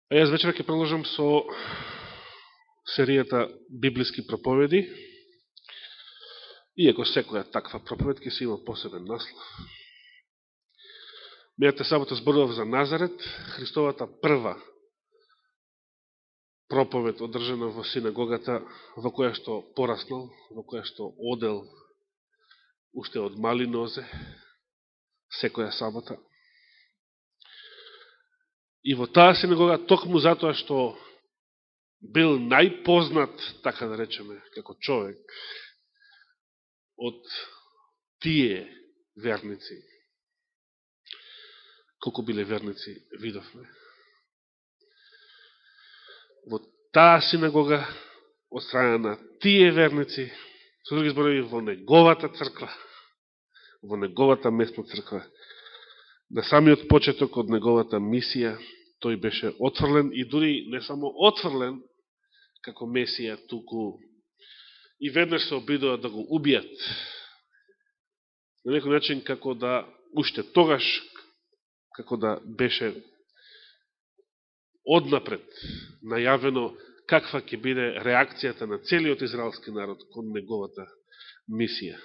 А јас вечера ќе продолжам со серијата библиски проповеди. Иако секоја таква проповед ќе се има посебен наслов. Мејата сабота зборував за Назарет, Христовата прва проповед одржана во синагогата, во која што пораснал, во која што одел уште од мали нозе, секоја сабота. И во таа синагога, токму затоа што бил најпознат, така да речеме, како човек, од тие верници. Колку биле верници, видовме. Во таа синагога, од страна на тие верници, со други зборови, во неговата црква, во неговата местна црква, на самиот почеток од неговата мисија, тој беше отфрлен и дури не само отфрлен како Месија, туку и веднаш се обидува да го убијат. На некој начин како да, уште тогаш, како да беше однапред најавено каква ќе биде реакцијата на целиот израелски народ кон неговата мисија.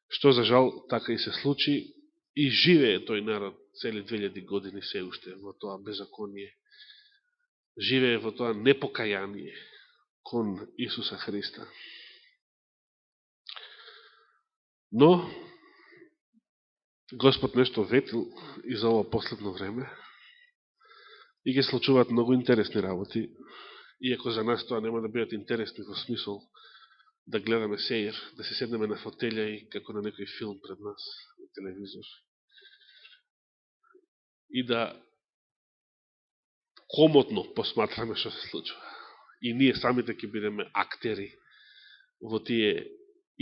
Што за жал така и се случи и живее тој народ цели 2000 години се уште во тоа беззаконие. Живее во тоа непокаяние кон Исуса Христа. Но Господ нешто ветил и за ова последно време и ги случуваат многу интересни работи, иако за нас тоа нема да бидат интересни во смисол да гледаме сеир, да се седнеме на фотелја и како на некој филм пред нас на телевизор и да комотно посматраме што се случува. И ние самите ќе бидеме актери во тие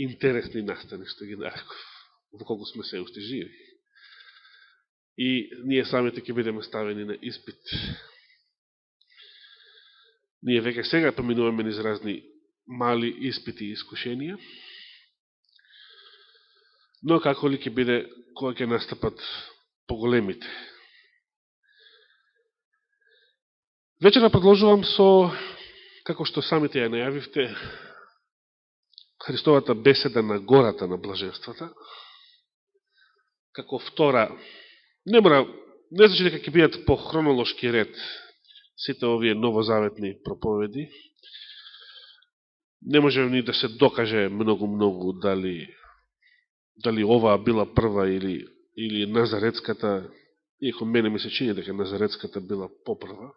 интересни настани, што ги нареков, во колку сме се уште живи. И ние самите ќе бидеме ставени на испит. Ние веќе сега поминуваме низ разни мали испити и искушенија, но како ли ќе биде кога ќе настапат поголемите. Вечера продолжувам со, како што самите ја најавивте, Христовата беседа на гората на блаженствата, како втора, не значи дека ќе бидат по хронолошки ред сите овие новозаветни проповеди. Не може ни да се докаже многу дали оваа била прва или Назаретската, иако мене ми се чини дека Назаретската била попрва.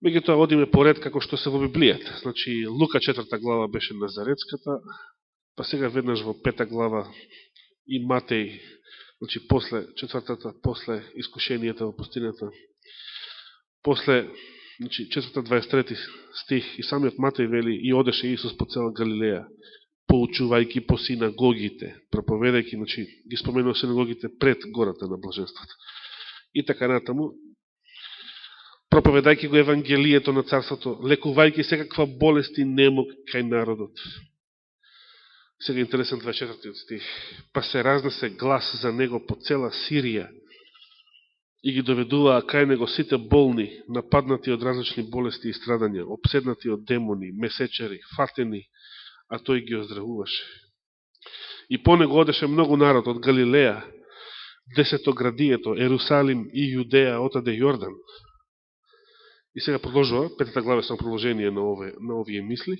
Меѓутоа одиме по ред како што се во Библијата. Значи, Лука 4 глава беше Назаретската, па сега веднаш во 5 глава и Матеј, значи после четвртата, после искушенијата во пустината, после, значи 4:23 стих, и самиот Матеј вели, и одеше Исус по цела Галилеја, поучувајќи по синагогите, проповедајќи, значи ги споменува синагогите пред гората на блаженството. И така натаму, проповедајќи го Евангелието на Царството, лекувајќи секаква болест и немок кај народот. Сега интересен 24 стих. Па се разнесе глас за него по цела Сирија и ги доведуваа кај него сите болни, нападнати од различни болести и страдања, обседнати од демони, месечери, фатени, а тој ги оздравуваше. И по него одеше многу народ од Галилеја, Десетоградието, Ерусалим и Јудеја, отаде Јордан. И сега продолжува, 5 глава само продолжение на овие мисли.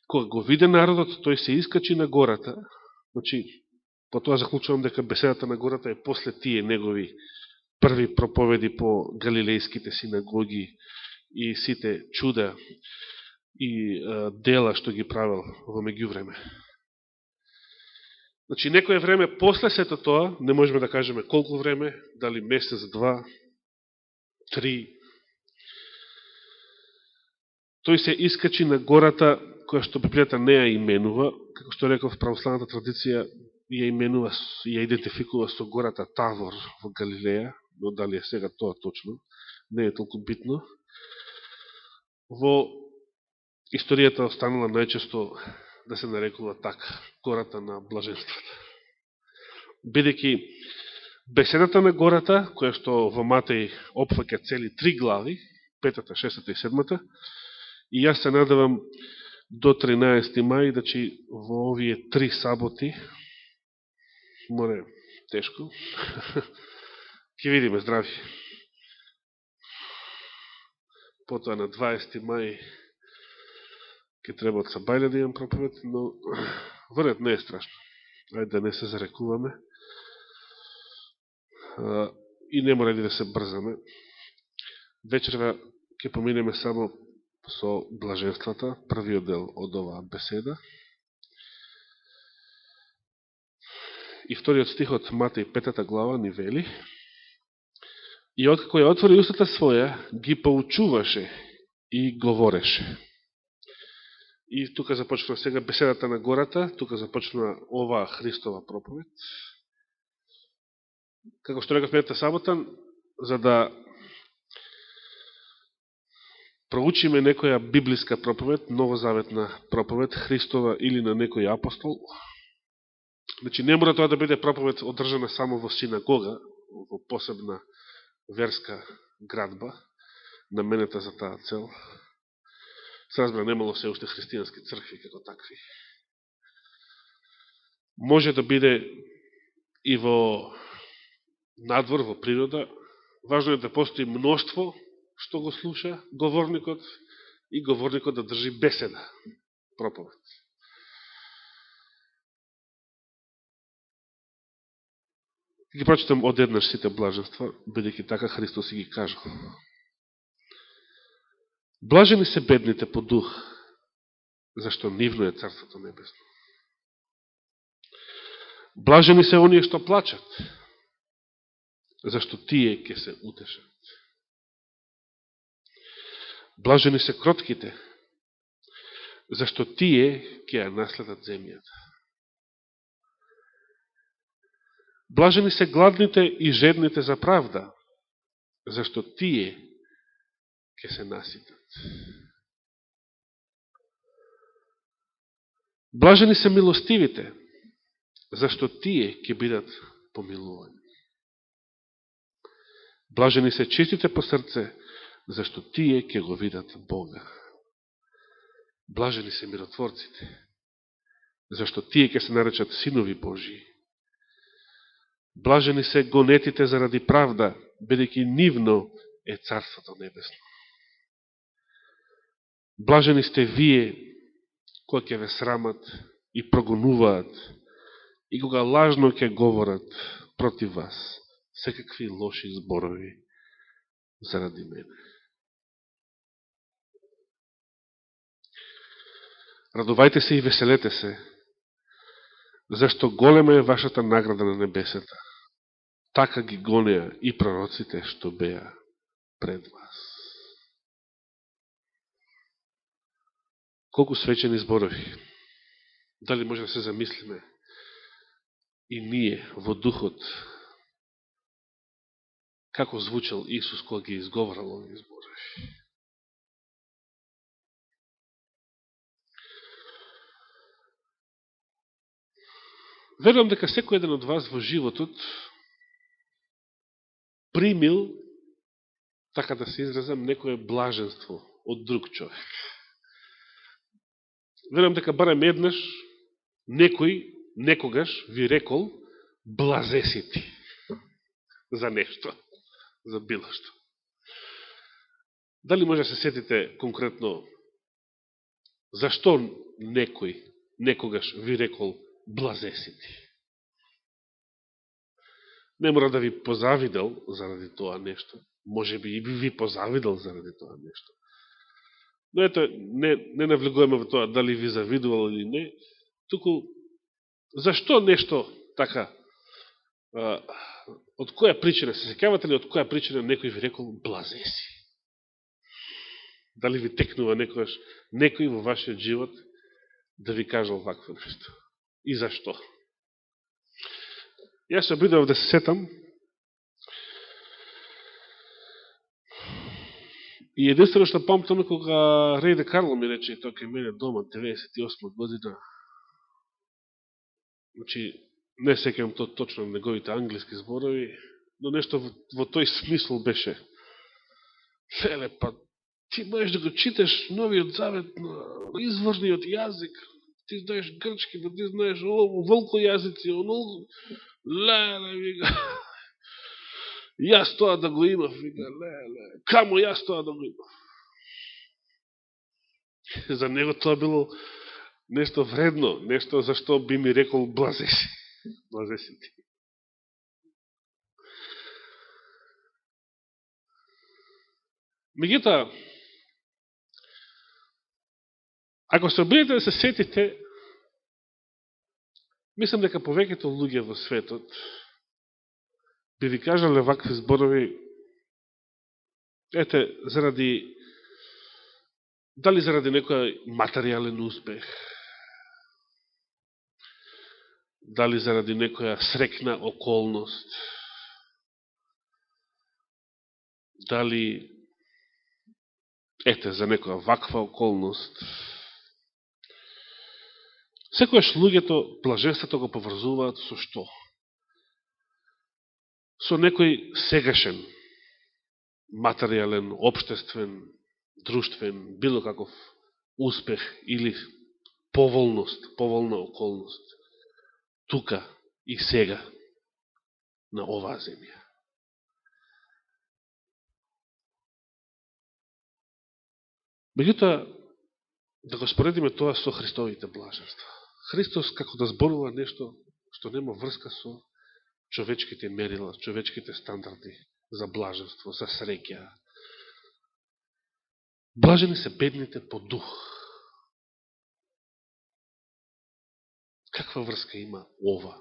Кога го виде народот, тој се искачи на гората. Значи, по тоа заклучувам дека беседата на гората е после тие негови први проповеди по галилејските синагоги и сите чуда и дела што ги правил во меѓувреме. Значи, некоје време после сето тоа, не можеме да кажеме колку време, дали месец, 2, 3, тој се искачи на гората која што Библијата не ја именува, како што реков, православната традиција ја именува, ја идентификува со гората Тавор во Галилеја, но дали е сега тоа точно, не е толку битно. Во историјата останала најчесто да се нарекува така, гората на блаженството. Бидејќи Беседата на гората, која што во Матеј опфаќа цели 3 глави, 5-та, 6-та и 7-та, и јас се надавам до 13 мај, значи во овие 3 саботи, море, тешко, ќе видиме, здрави. Потоа на 20 мај ќе треба од Сабајле да имам проповед, но вред не е страшно. Ајде да не се зарекуваме. И не мора да се брзаме. Вечерва ќе поминеме само со блаженствата, првиот дел од оваа беседа. И вториот стих од Матеј 5 глава ни вели: и откако ја отвори устата своја, ги поучуваше и говореше. И тука започна сега беседата на гората, тука започна оваа Христова проповед. Како што рекав мината сабота, за да проучиме некоја библиска проповед, новозаветна проповед, Христова или на некој апостол, значи не мора тоа да биде проповед одржана само во синагога, во посебна верска градба, наменета за таа цел. Се разбира, немало се уште христијански цркви како такви. Може да биде и во надвор, во природа. Важно е да постои мноштво што го слуша говорникот и говорникот да држи беседа, проповед. Ги прочитам одеднаш сите блаженства, бидејќи така Христос и ги кажа. Блажени се бедните по дух, зашто нивно е Царството Небесно. Блажени се оние што плачат, зашто тие ќе се утешат. Блажени се кротките, зашто тие ќе ја наследат земјата. Блажени се гладните и жедните за правда, зашто тие ќе се наситат. Блажени се милостивите, зашто тие ќе бидат помилувани. Блажени се чистите по срце, зашто тие ќе го видат Бога. Блажени се миротворците, зашто тие ќе се наречат синови Божии. Блажени се гонетите заради правда, бидејќи нивно е Царството Небесно. Блажени сте вие, кои ќе ве срамат и прогонуваат, и кога лажно ќе говорат против вас секакви лоши зборови заради мене. Радувајте се и веселете се, зашто голема е вашата награда на небесата. Така ги гонеа и пророците што беа пред вас. Колку свечени зборови. Дали може да се замислиме и ние во духот како звучал Исус кога ги изговорал овие зборови. Верувам дека секој еден од вас во животот примил, така да се изразам, некое блаженство од друг човек. Верувам дека барем еднаш некој некогаш ви рекол блазе си ти за нешто, за било што. Дали може да се сетите конкретно зашто некој некогаш ви рекол блазе си ти? Не мора да ви позавидел заради тоа нешто. Може би и ви позавидел заради тоа нешто. Но ето, не навлегуваме во тоа дали ви завидувал или не, туку зашто нешто така, од која причина, се сеќавате ли од која причина некој ви рекол блазе си? Дали ви текнува некој во вашиот живот да ви кажал вакво нешто? И зашто? Јас се обидував да се сетам и единствено што памтам кога Рей де Карло ми рече тоа кај мене дома 98 година. Значи, не секам точно неговите англиски зборови, но нешто во тој смисол беше. Леле, па ти можеш да го читаш Новиот Завет на изворниот јазик, ти знаеш грчки, па ти знаеш волко јазици, оно, леле, вика, јас тоа да го имав, вика, леле, камо јас тоа да го имав. За него тоа било нешто вредно, нешто за што би ми рекол блазеси. Блазеси ти. Меѓутоа, ако се обидете да се сетите, мислам дека повеќето луѓе во светот би ви кажале вакви зборови, ете, дали заради некој материјален успех, дали заради некоја срекна околност, дали, ете, за некоја ваква околност. Секојаш луѓето блаженството го поврзуваат со што? Со некој сегашен, материјален, општествен, друштвен, било каков успех или поволна околност. Тука и сега, на оваа земја. Меѓутоа, да го споредиме тоа со Христовите блаженства. Христос како да зборува нешто што нема врска со човечките мерила, човечките стандарди за блаженство, за среќа. Блажени се бедните по дух. Каква врска има ова?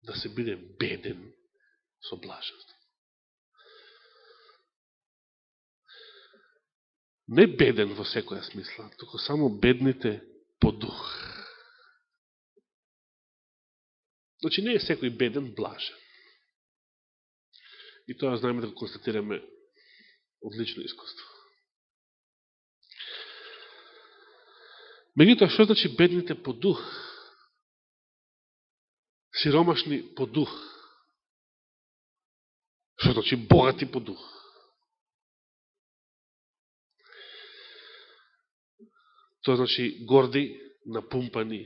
Да се биде беден со блаженство. Не беден во секоја смисла, туку само бедните по дух. Значи не е секој беден блажен. И тоа знаеме да го констатираме од лично искуство. Меѓутоа, што значи бедните по дух? Сиромашни по дух. Што значи богати по дух? Тоа значи горди, напумпани,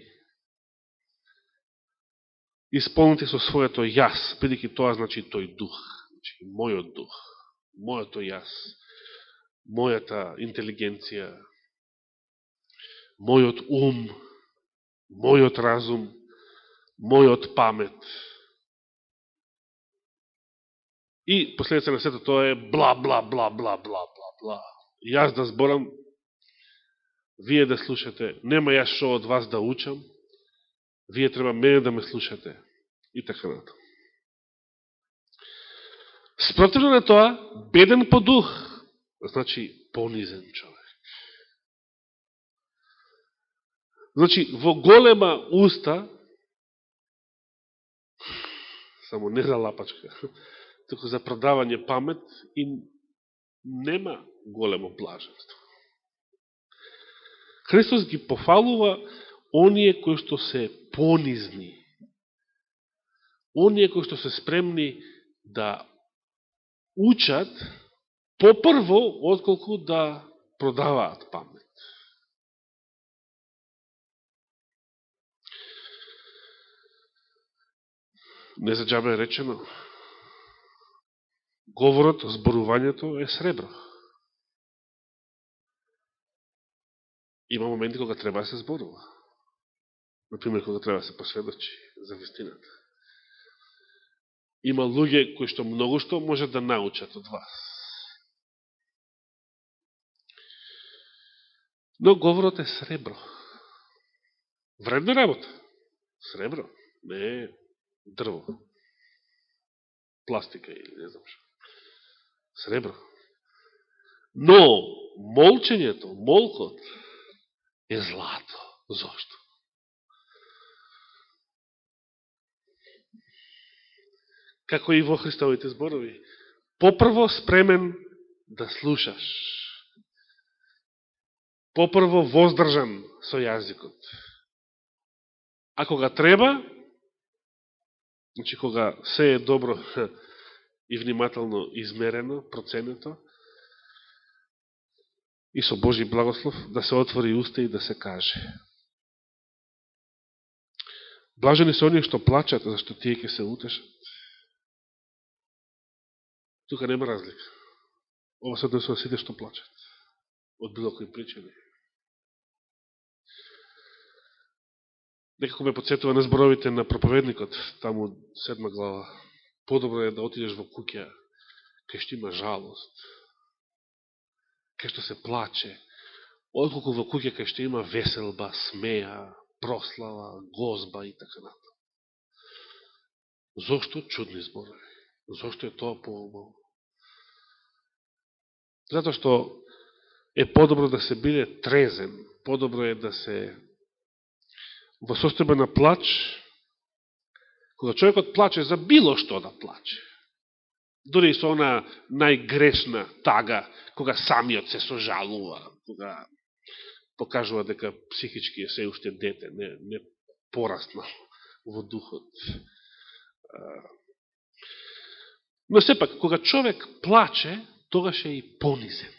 исполнети со своето јас, бидејќи тоа значи тој дух, значи мојот дух, мојото јас, мојата интелигенција, мојот ум, мојот разум, мојот памет. И последица на сето тоа е бла, бла, бла, бла, бла, бла, бла. Јас да зборам, вие да слушате, нема јас шо од вас да учам, вие треба мене да ме слушате. И така нато. Спротивно на тоа, беден по дух, значи понизен човек. Значи, во голема уста, само не за лапачка, туку за продавање памет, и нема големо блаженство. Христос ги пофалува оние кои што се понизни, оние кои што се спремни да учат попрво, отколку да продаваат памет. Не за џабе е речено, говорот, зборувањето е сребро. Има моменти кога треба да се зборува. Например, кога треба да се посведочи за вистината. Има луѓе кои што многу што може да научат од вас. Но говорот е сребро. Вредна работа. Сребро. Не е дрво. Пластика или не знам што. Сребро. Но молчењето, молкот е злато. Зошто? Како и во Христовите зборови. Попрво спремен да слушаш. Попрво воздржан со јазикот. А кога треба, Значи, кога се е добро и внимателно измерено, проценето, и со Божи благослов, да се отвори уста и да се каже. Блажени се оние што плачат, зашто тие ќе се утешат. Тука нема разлика. Ова се однесува сите што плачат. Од било кои причини. Некако ме подсетува на зборовите на проповедникот, таму 7 глава. Подобро е да отидеш во куќа, кај што има жалост, кај што се плаче, отколку во куќа кај што има веселба, смеја, прослава, гозба и така натаму. Зошто чудни зборови? Зошто е тоа поубаво? Затоа што е подобро да се биде трезен, подобро е да се во состојба на плач, кога човекот плаче за било што да плаче, дури и со она најгрешна тага, кога самиот се сожалува, кога покажува дека психички е се уште дете, не пораснал во духот. Но сепак, кога човек плаче, тогаш е и понизен.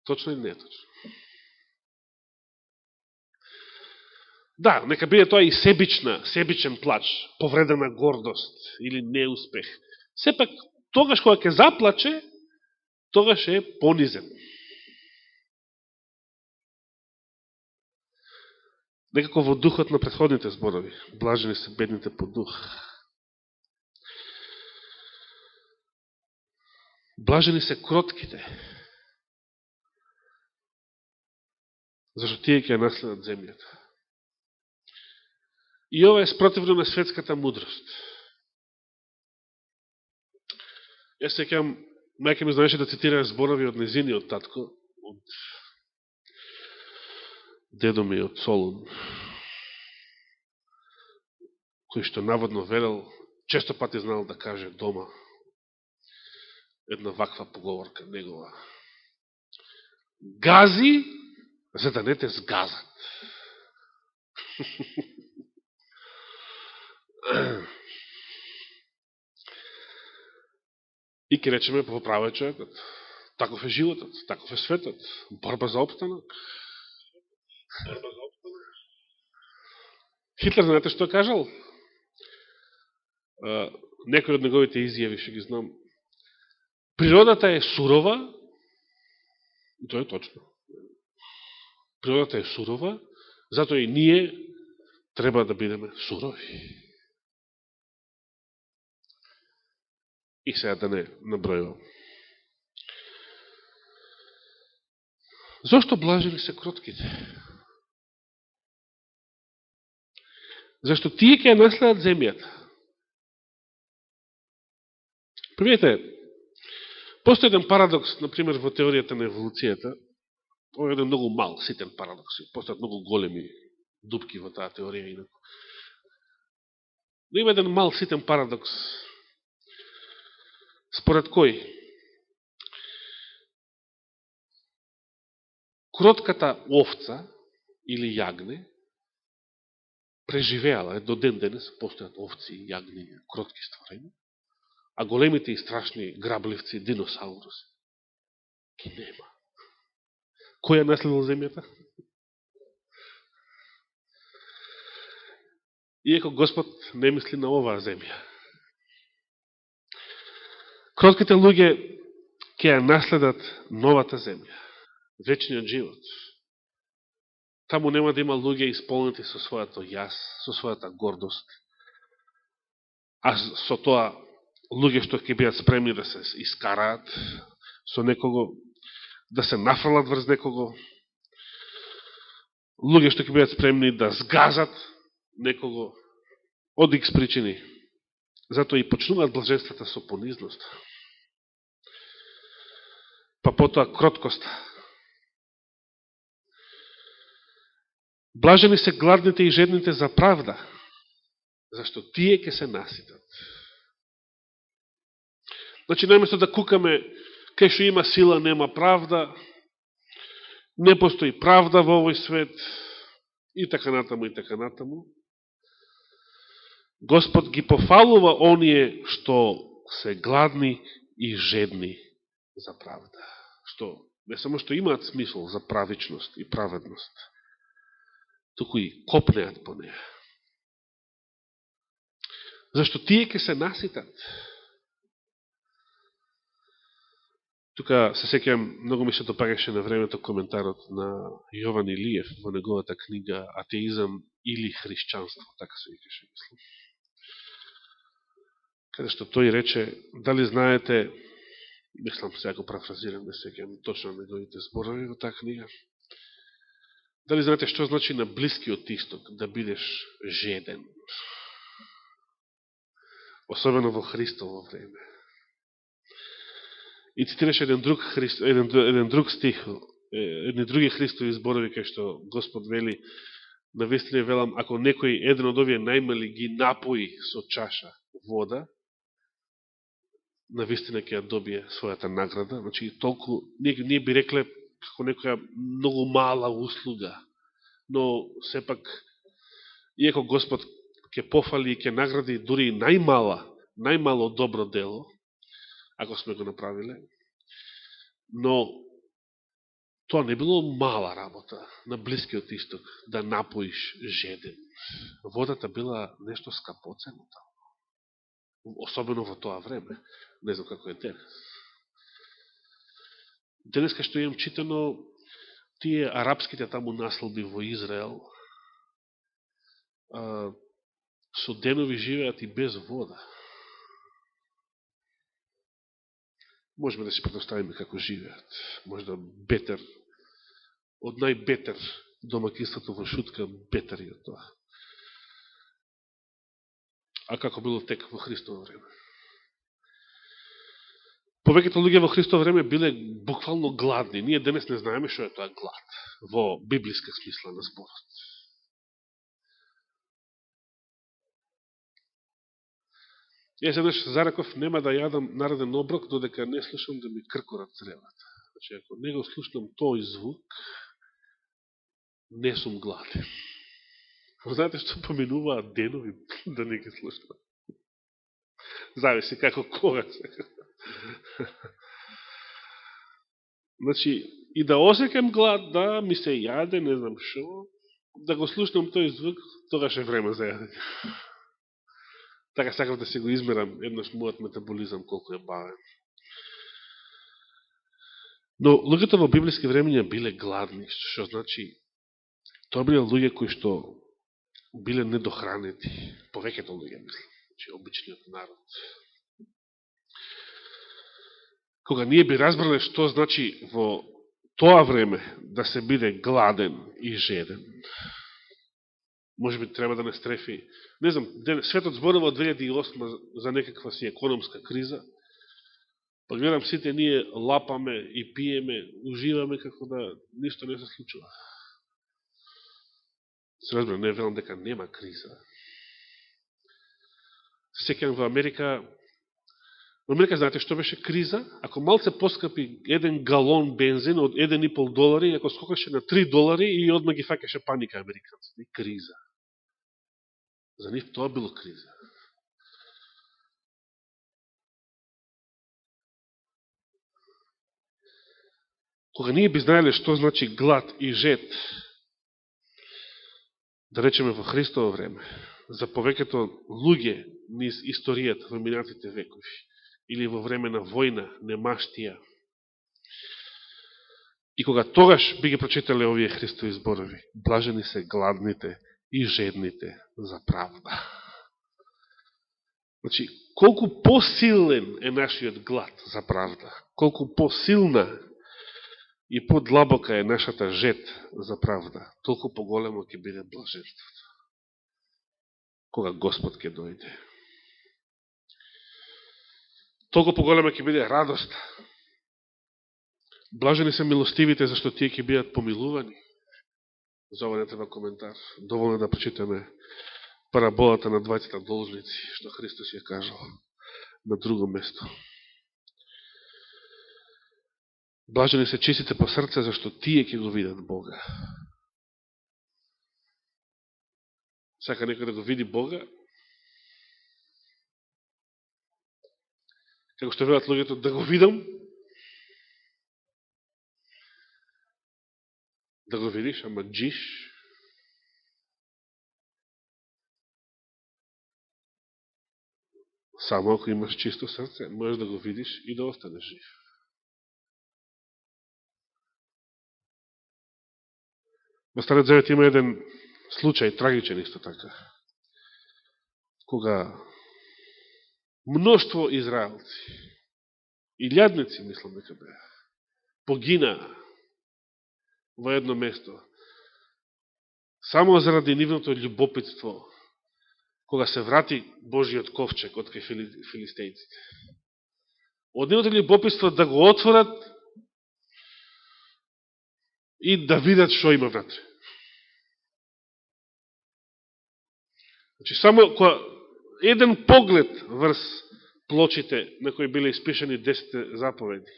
Точно или не точно? Да, нека биде тоа и себичен плач, повредена гордост или неуспех. Сепак, тогаш кога ќе заплаче, тогаш е понизен. Некако во духот на претходните зборови. Блажени се бедните по дух. Блажени се кротките. Зашто тие ќе наследат земјата. И ова е спротивно на светската мудрост. Јас секам, мајка ми знаеше да цитира зборови од незиниот татко, од дедо ми од Солун, кој што наводно верел, често пати знал да каже дома една ваква поговорка негова. Гази, за да не те сгазат. И ке речеме, поправа е човекот. Таков е животот, таков е светот. Борба за опстанок. Хитлер, знаете што кажал? Некој од неговите изјави, што ги знам. Природата е сурова, и тоа е точно. Природата е сурова, затоа и ние треба да бидеме сурови. И сега да не набројувам. Зошто блажени се кротките? Зашто тие ќе наследат земјата. Примете, постои еден парадокс, например, во теоријата на еволуцијата. Ова е еден многу мал, ситен парадокс. Постојат многу големи дупки во таа теорија инако. Но има еден мал, ситен парадокс, според кој кротката овца или јагне преживеала, до ден денес постојат овци и јагни, кротки створени, а големите и страшни грабливци, диносауруси, ги нема. Кој ја наследил земјата? Иако Господ не мисли на оваа земја. Кротките луѓе ќе ја наследат новата земја, вечниот живот. Таму нема да има луѓе исполнети со својато јас, со својата гордост, а со тоа луѓе што ќе бидат спремни да се искараат со некого, да се нафрлат врз некого, луѓе што ќе бидат спремни да сгазат некого од икс причини. Затоа и почнуваат блаженствата со понизност. Па потоа кроткост. Блажени се гладните и жедните за правда, зашто тие ќе се наситат. Значи, наместо да кукаме кај што има сила, нема правда, не постои правда во овој свет, и така натаму, Господ ги пофалува оние што се гладни и жедни за правда. Што не само што имаат смисол за правичност и праведност, туку и копнеат по неја. Зашто тие ќе се наситат. Тука се сеќавам, многу ми се допагаше на времето коментарот на Јован Илиев во неговата книга Атеизам или христијанство, така се викаше, мислам. Каде што тој рече, дали знаете, мислам сега го парафразирам, не сеќавам точно неговите зборови во таа книга, дали знаете што значи на Блискиот Исток да бидеш жеден? Особено во Христово време. И цитираше еден друг стих, едни други Христови зборови, кај што Господ вели, навистина велам, ако некој еден од овие најмали ги напои со чаша вода, навистина ќе ја добие својата награда. Значи, толку, ние би рекле, како некоја многу мала услуга, но сепак, иако Господ ќе пофали и ќе награди дури и најмало добро дело, ако сме го направиле, но тоа не било мала работа на Блискиот Исток да напоиш жеден. Водата била нешто скапоцено таму, особено во тоа време. Не знам како е денес. Денеска што имам читано, тие арапските таму наслоби во Израел со денови живеат и без вода. Можеме да си предоставиме како живеат. Можда бетер, од најбетер домакинството во Шутка, бетер и од тоа. А како било тек во Христово време? Повеќето луѓе во Христово време биле буквално гладни. Ние денес не знаеме што е тоа глад во библиска смисла на зборот. Јас еднаш зареков нема да јадам нареден оброк додека не слушам да ми кркорат цревата. Значи, ако не го слушнам тој звук, не сум гладен. Знаете што поминуваат денови да не ги слушнам? Зависи како кога се. Значи, и да осекам глад, да ми се јаде, не знам шо, да го слушнам тој звук, тогаш е време за јадење. Така сакав да се го измерам еднаш мојот метаболизам колку е бавен. Но луѓето во библиски времења биле гладни, што значи тоа биле луѓе кои што биле недохранети, повеќето луѓе мислам, значи обичниот народ. Кога ние би разбрале што значи во тоа време да се биде гладен и жеден, може би треба да не стрефи. Не знам, светот зборува од 2008 за некаква си економска криза, па гледам сите ние лапаме и пиеме, уживаме како да ништо не се случува. Се разбира, не велам дека нема криза. Се сеќавам во Америка, знаете што беше криза? Ако малце поскапи еден галон бензин од $1,5, ако скокаше на $3 и одма ги факеше паника американците. Криза. За нив тоа било криза. Кога ние би знаеле што значи глад и жед, да речеме во Христово време, за повеќето луѓе низ историјата во минатите векови, или во време на војна, немаштија, и кога тогаш би ги прочитале овие Христови зборови, блажени се гладните и жедните за правда. Значи, колку посилен е нашиот глад за правда, колку посилна и подлабока е нашата жед за правда, толку поголемо ќе биде блаженството, кога Господ ќе дојде. Толку поголема ќе биде радост. Блажени се милостивите, зашто тие ќе бидат помилувани. За ова не треба коментар. Доволно да прочитаме параболата на двајцата должници, што Христос ја кажал на друго место. Блажени се чистите по срце, зашто тие ќе го видат Бога. Сака некој да го види Бога, Како што велат луѓето, да го видам, да го видиш, ама джиш, само ако имаш чисто срце, можеш да го видиш и да останеш жив. Во Стариот Завет има еден случај, трагичен исто така, кога мноштво израелци, илјадници, мислам дека беа, погинаа во едно место, само заради нивното љубопитство, кога се врати Божиот ковчег од кај филистејците. Од нивното љубопитство да го отворат и да видат што има внатре. Значи, само кога еден поглед врз плочите на кои биле испишани 10 заповеди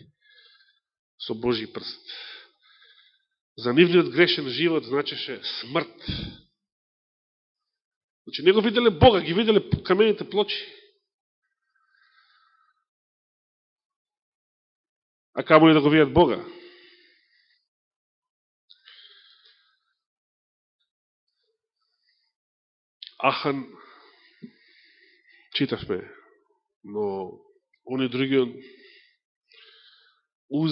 со Божи прст, за нивниот грешен живот значеше смрт. Значи, не го виделе Бога, ги виделе камените плочи. А камо ли да го видят Бога? Ахан, читавме, но они другиот Уз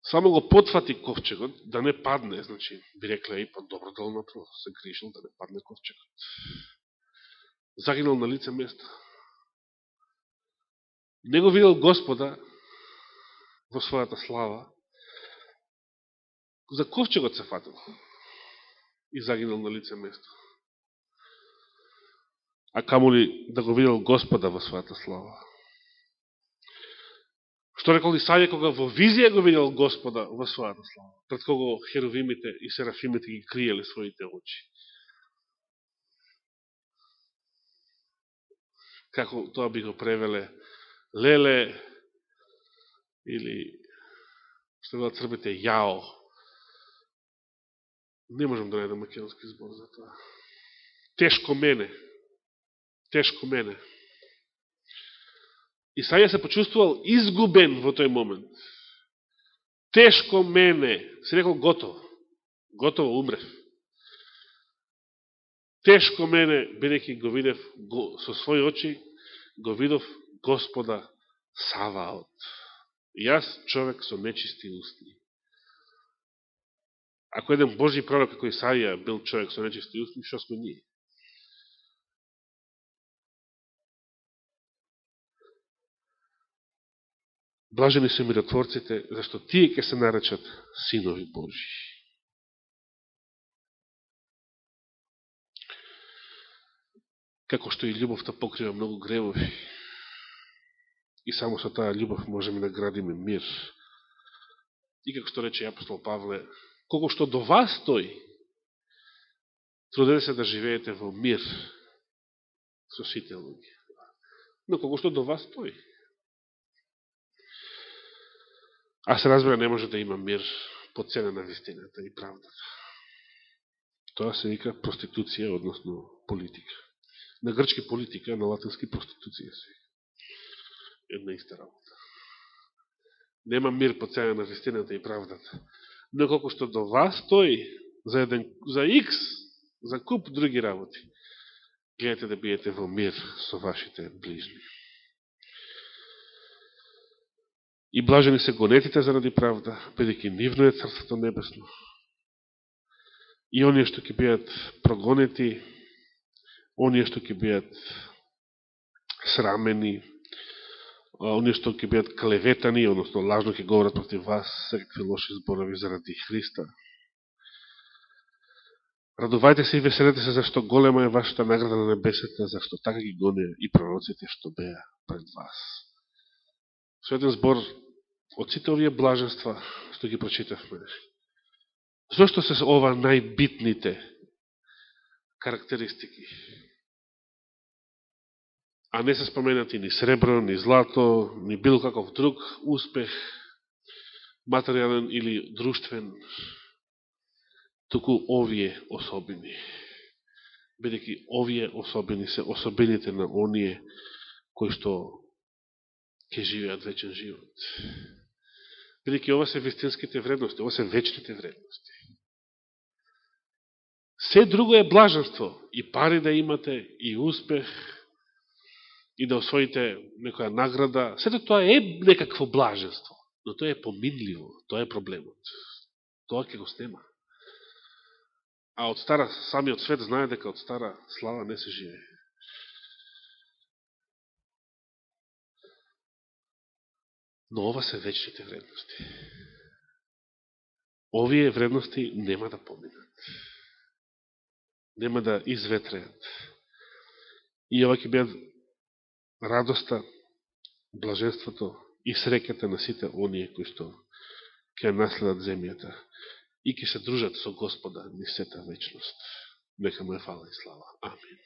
само го потфати ковчегот, да не падне, значи, би рекле и по-добро дел направо, се грижил да не падне ковчегот. Загинал на лице место. Не го видел Господа во својата слава, за ковчегот се фатил и загинал на лице место. А камо ли да го видел Господа во својата слава? Што рекол Исаија кога во визија го видел Господа во својата слава, пред кого херувимите и серафимите ги криеле своите очи. Како тоа би го превеле леле или што велат србите јао. Не можам да најдам македонски збор за тоа. Тешко мене. Тешко мене. Исаија се почувствувал изгубен во тој момент. Тешко мене. Се рекол готово. Готово, умрев. Тешко мене, бидејќи го видев со своји очи, го видов Господа Саваот. Јас, човек со нечисти устни. Ако еден Божи пророк како Исаија бил човек со нечисти устни, што сме ние? Блажени се миротворците, зашто тие ќе се наречат синови Божи. Како што и љубовта покрива многу гревови, и само со таа љубов можеме да градиме мир. И како што рече апостол Павле, колко што до вас стои, трудете се да живеете во мир со сите луѓе. Но колко што до вас стои. А се разбира, не може да има мир по цена на вистината и правдата. Тоа се вика проституција, односно политика. На грчки политика, на латински проституција се вика. Една иста работа. Нема мир по цена на вистината и правдата. Но колко што до вас стои за X, за куп други работи, гледате да биете во мир со вашите ближни. И блажени се гонетите заради правда, бидејќи нивно е Царството небесно. И оние што ќе бидат прогонети, оние што ќе бидат срамени, оние што ќе бидат клеветани, односно лажно ќе говорат против вас, секакви лоши зборови заради Христа. Радувајте се и веселете се, зашто голема е вашата награда на небесата, зашто така ги гонеа и пророците што беа пред вас. Со еден збор од сите овие блаженства што ги прочитавме, зашто се ова најбитните карактеристики? А не се споменати ни сребро, ни злато, ни било каков друг успех, материјален или друштвен, туку овие особини. Бидејќи овие особини се особините на оние кои што ќе живеат вечен живот. Бидејќи ова се вистинските вредности, ова се вечните вредности. Се друго е блаженство, и пари да имате, и успех, и да освоите некоја награда. Сето тоа е некакво блаженство, но тоа е поминливо, тоа е проблемот. Тоа ќе го снема. А од стара, самиот свет знае дека од стара слава не се живее. Но ова се вечните вредности. Овие вредности нема да поминат. Нема да изветреат. И ова ќе бидат радоста, блаженството и среќата на сите оние кои што ќе наследат земјата и ќе се дружат со Господа низ сета вечност. Нека му е фала и слава. Амин.